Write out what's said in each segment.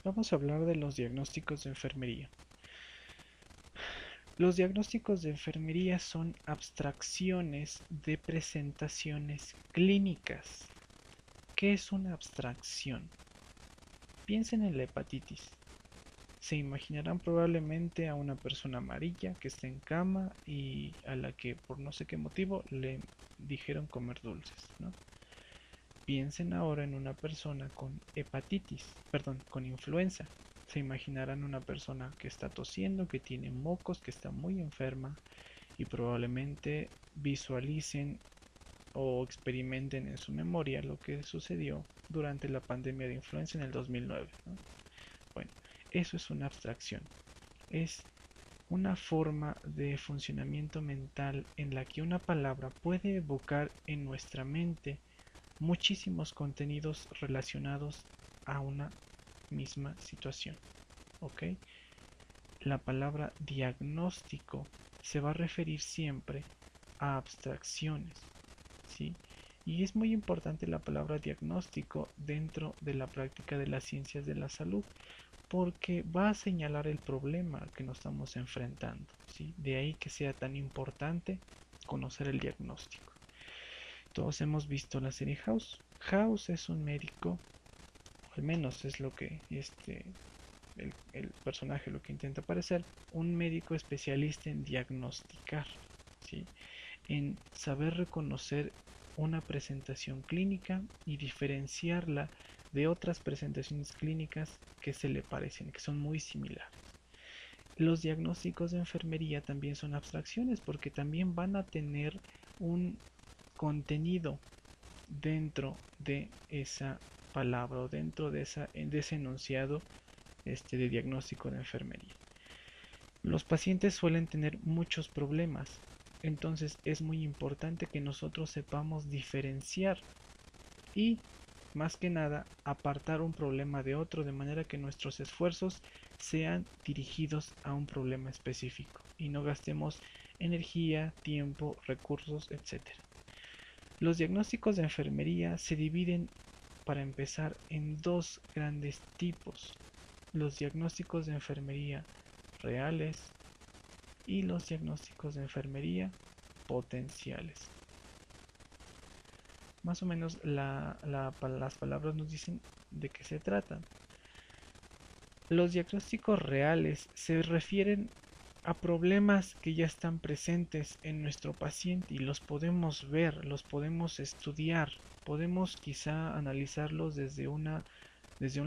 Vamos a hablar de los diagnósticos de enfermería. Los diagnósticos de enfermería son abstracciones de presentaciones clínicas. ¿Qué es una abstracción? Piensen en la hepatitis. Se imaginarán probablemente a una persona amarilla que está en cama y a la que por no sé qué motivo le dijeron comer dulces, ¿no? Piensen ahora en una persona con hepatitis, perdón, con influenza. Se imaginarán una persona que está tosiendo, que tiene mocos, que está muy enferma y probablemente visualicen o experimenten en su memoria lo que sucedió durante la pandemia de influenza en el 2009, ¿no? Bueno, eso es una abstracción. Es una forma de funcionamiento mental en la que una palabra puede evocar en nuestra mente muchísimos contenidos relacionados a una misma situación. ¿Ok? La palabra diagnóstico se va a referir siempre a abstracciones. ¿Sí? Y es muy importante la palabra diagnóstico dentro de la práctica de las ciencias de la salud porque va a señalar el problema que nos estamos enfrentando. ¿Sí? De ahí que sea tan importante conocer el diagnóstico. Todos hemos visto la serie House. House es un médico, al menos es lo que el personaje lo que intenta parecer, un médico especialista en diagnosticar, ¿sí? En saber reconocer una presentación clínica y diferenciarla de otras presentaciones clínicas que se le parecen, que son muy similares. Los diagnósticos de enfermería también son abstracciones porque también van a tener un contenido dentro de esa palabra o dentro de ese enunciado de diagnóstico de enfermería. Los pacientes suelen tener muchos problemas, entonces es muy importante que nosotros sepamos diferenciar y, más que nada, apartar un problema de otro de manera que nuestros esfuerzos sean dirigidos a un problema específico y no gastemos energía, tiempo, recursos, etcétera. Los diagnósticos de enfermería se dividen, para empezar, en dos grandes tipos: los diagnósticos de enfermería reales y los diagnósticos de enfermería potenciales. Más o menos las palabras nos dicen de qué se tratan. Los diagnósticos reales se refieren a problemas que ya están presentes en nuestro paciente y los podemos ver, los podemos estudiar, podemos quizá analizarlos desde un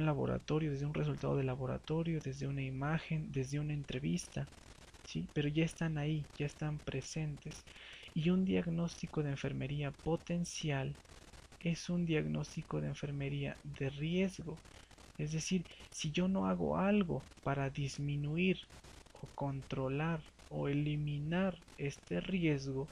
laboratorio, desde un resultado de laboratorio, desde una imagen, desde una entrevista, ¿sí? Pero ya están ahí, ya están presentes. Y un diagnóstico de enfermería potencial es un diagnóstico de enfermería de riesgo. Es decir, si yo no hago algo para disminuir o controlar o eliminar este riesgo,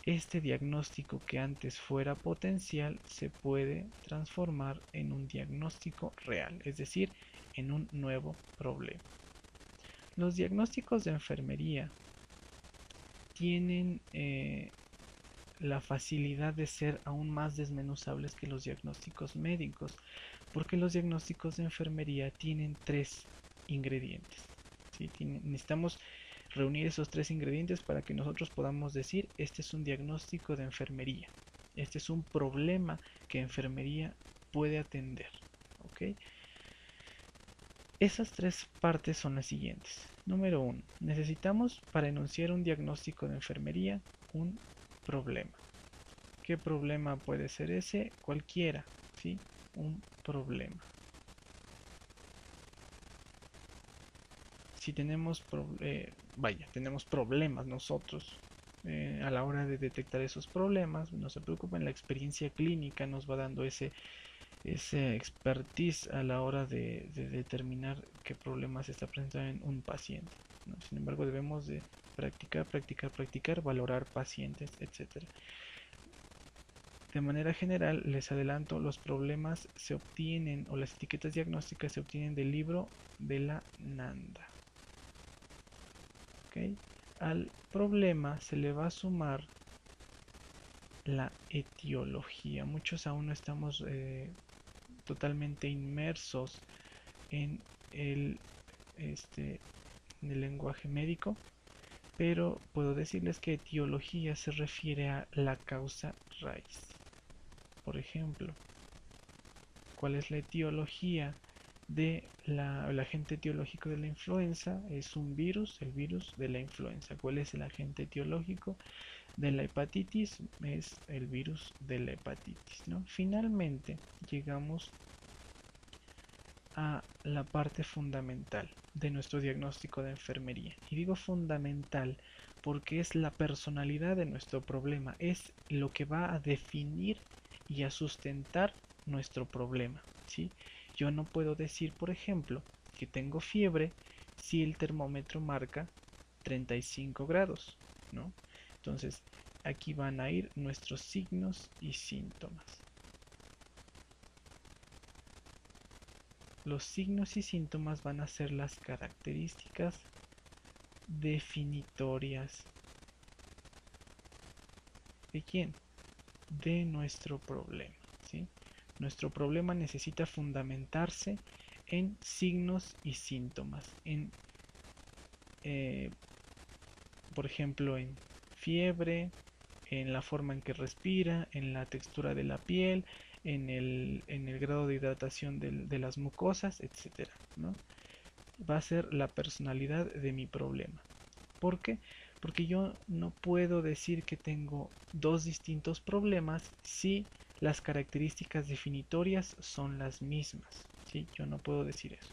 este diagnóstico que antes fuera potencial se puede transformar en un diagnóstico real, es decir, en un nuevo problema. Los diagnósticos de enfermería tienen la facilidad de ser aún más desmenuzables que los diagnósticos médicos, porque los diagnósticos de enfermería tienen tres ingredientes. ¿Sí? Necesitamos reunir esos tres ingredientes para que nosotros podamos decir: este es un diagnóstico de enfermería, este es un problema que enfermería puede atender. ¿Ok? Esas tres partes son las siguientes. Número uno, necesitamos para enunciar un diagnóstico de enfermería un problema. ¿Qué problema puede ser ese? Cualquiera, ¿sí? Un problema. Si tenemos, tenemos problemas nosotros a la hora de detectar esos problemas, no se preocupen, la experiencia clínica nos va dando ese expertise a la hora de determinar qué problemas se está presentando en un paciente, ¿no? Sin embargo, debemos de practicar, practicar, practicar, valorar pacientes, etcétera. De manera general, les adelanto, los problemas se obtienen o las etiquetas diagnósticas se obtienen del libro de la Nanda. ¿Okay? Al problema se le va a sumar la etiología. Muchos aún no estamos totalmente inmersos en el, en el lenguaje médico, pero puedo decirles que etiología se refiere a la causa raíz. Por ejemplo, ¿cuál es la etiología el agente etiológico de la influenza? Es un virus, el virus de la influenza. ¿Cuál es el agente etiológico de la hepatitis? Es el virus de la hepatitis, ¿no? Finalmente llegamos a la parte fundamental de nuestro diagnóstico de enfermería. Y digo fundamental porque es la personalidad de nuestro problema, es lo que va a definir y a sustentar nuestro problema, ¿sí? Yo no puedo decir, por ejemplo, que tengo fiebre si el termómetro marca 35 grados, ¿no? Entonces, aquí van a ir nuestros signos y síntomas. Los signos y síntomas van a ser las características definitorias. ¿De quién? De nuestro problema, ¿sí? Nuestro problema necesita fundamentarse en signos y síntomas, eh, por ejemplo, en fiebre, en la forma en que respira, en la textura de la piel, en el grado de hidratación de las mucosas, etcétera, ¿no? Va a ser la personalidad de mi problema. ¿Por qué? Porque yo no puedo decir que tengo dos distintos problemas si las características definitorias son las mismas, ¿sí? Yo no puedo decir eso.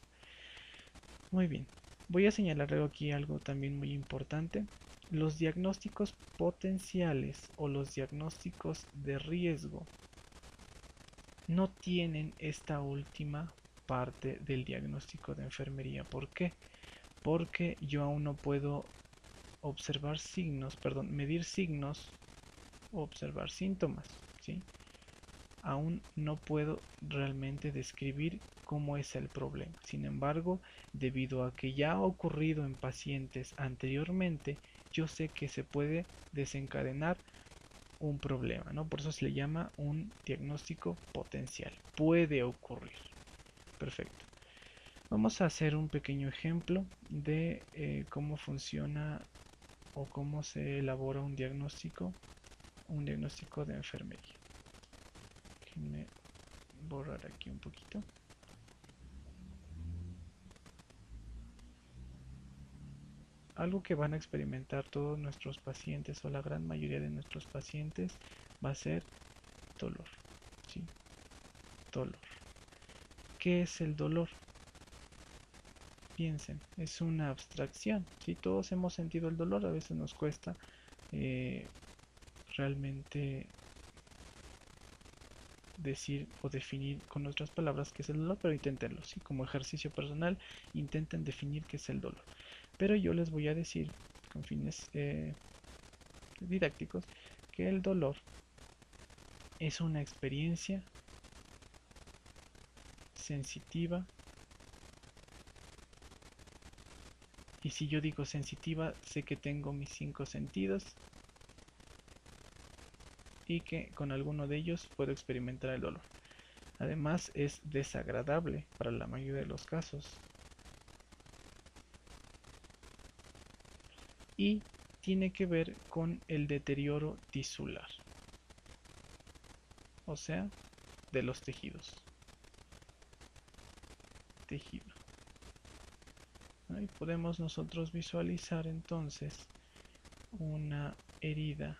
Muy bien, voy a señalar aquí algo también muy importante. Los diagnósticos potenciales o los diagnósticos de riesgo no tienen esta última parte del diagnóstico de enfermería. ¿Por qué? Porque yo aún no puedo observar signos, perdón, medir signos o observar síntomas, ¿sí? Aún no puedo realmente describir cómo es el problema. Sin embargo, debido a que ya ha ocurrido en pacientes anteriormente, yo sé que se puede desencadenar un problema, ¿no? Por eso se le llama un diagnóstico potencial. Puede ocurrir. Perfecto. Vamos a hacer un pequeño ejemplo de cómo funciona o cómo se elabora un diagnóstico de enfermería. Déjenme borrar aquí un poquito. Algo que van a experimentar todos nuestros pacientes o la gran mayoría de nuestros pacientes va a ser dolor, ¿sí? Dolor. ¿Qué es el dolor? Piensen, es una abstracción, ¿sí? Todos hemos sentido el dolor, a veces nos cuesta eh, realmente decir o definir con otras palabras qué es el dolor, pero inténtenlo, ¿sí? Como ejercicio personal, intenten definir qué es el dolor. Pero yo les voy a decir, con fines didácticos, que el dolor es una experiencia sensitiva. Y si yo digo sensitiva, sé que tengo mis 5 sentidos y que con alguno de ellos puedo experimentar el dolor. Además, es desagradable para la mayoría de los casos. Y tiene que ver con el deterioro tisular, o sea, de los tejidos. Tejido. Ahí podemos nosotros visualizar entonces una herida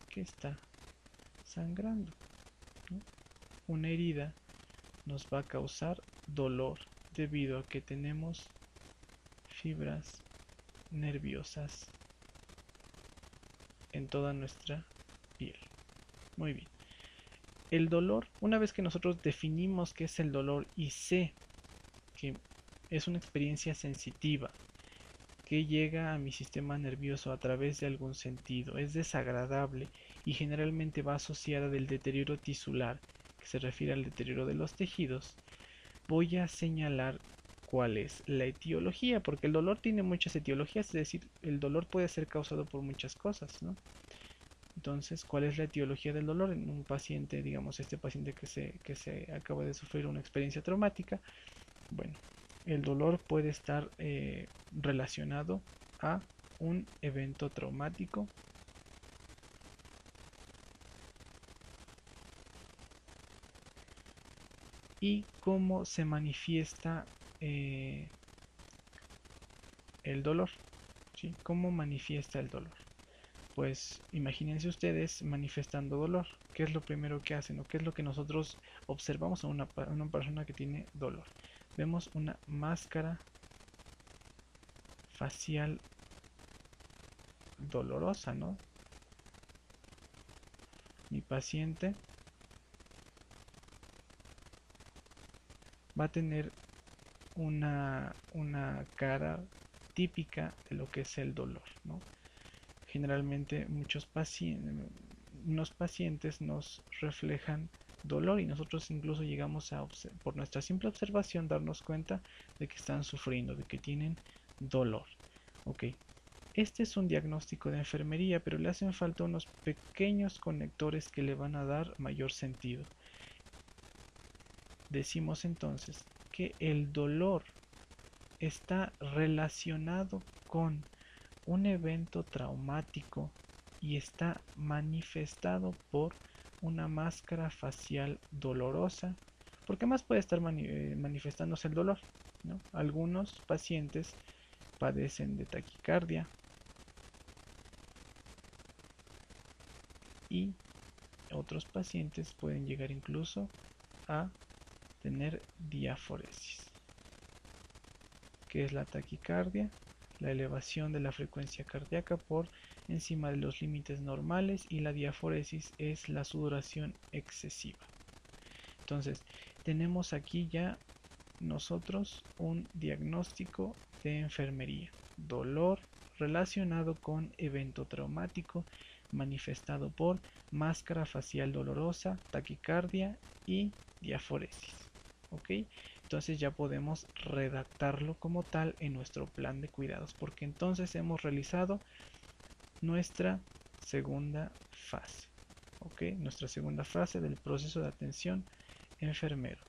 que está sangrando, ¿no? Una herida nos va a causar dolor debido a que tenemos fibras nerviosas en toda nuestra piel. Muy bien. El dolor, una vez que nosotros definimos qué es el dolor y sé que es una experiencia sensitiva que llega a mi sistema nervioso a través de algún sentido, es desagradable y generalmente va asociada del deterioro tisular, que se refiere al deterioro de los tejidos, voy a señalar cuál es la etiología, porque el dolor tiene muchas etiologías, es decir, el dolor puede ser causado por muchas cosas, ¿no? Entonces, ¿cuál es la etiología del dolor en un paciente, digamos, este paciente que se acaba de sufrir una experiencia traumática? Bueno, el dolor puede estar relacionado a un evento traumático y cómo se manifiesta el dolor. ¿Sí? ¿Cómo manifiesta el dolor? Pues imagínense ustedes manifestando dolor. ¿Qué es lo primero que hacen o qué es lo que nosotros observamos en una persona que tiene dolor? Vemos una máscara facial dolorosa, ¿no? Mi paciente va a tener una cara típica de lo que es el dolor, ¿no? Generalmente unos pacientes nos reflejan dolor y nosotros incluso llegamos a, por nuestra simple observación, darnos cuenta de que están sufriendo, de que tienen dolor. Ok, este es un diagnóstico de enfermería, pero le hacen falta unos pequeños conectores que le van a dar mayor sentido. Decimos entonces que el dolor está relacionado con un evento traumático y está manifestado por una máscara facial dolorosa. ¿Por qué más puede estar manifestándose el dolor? ¿No? Algunos pacientes padecen de taquicardia y otros pacientes pueden llegar incluso a tener diaforesis. ¿Qué es la taquicardia? La elevación de la frecuencia cardíaca por encima de los límites normales, y la diaforesis es la sudoración excesiva. Entonces, tenemos aquí ya nosotros un diagnóstico de enfermería. Dolor relacionado con evento traumático manifestado por máscara facial dolorosa, taquicardia y diaforesis. ¿Ok? Entonces ya podemos redactarlo como tal en nuestro plan de cuidados, porque entonces hemos realizado nuestra segunda fase. ¿Ok? Nuestra segunda fase del proceso de atención enfermero.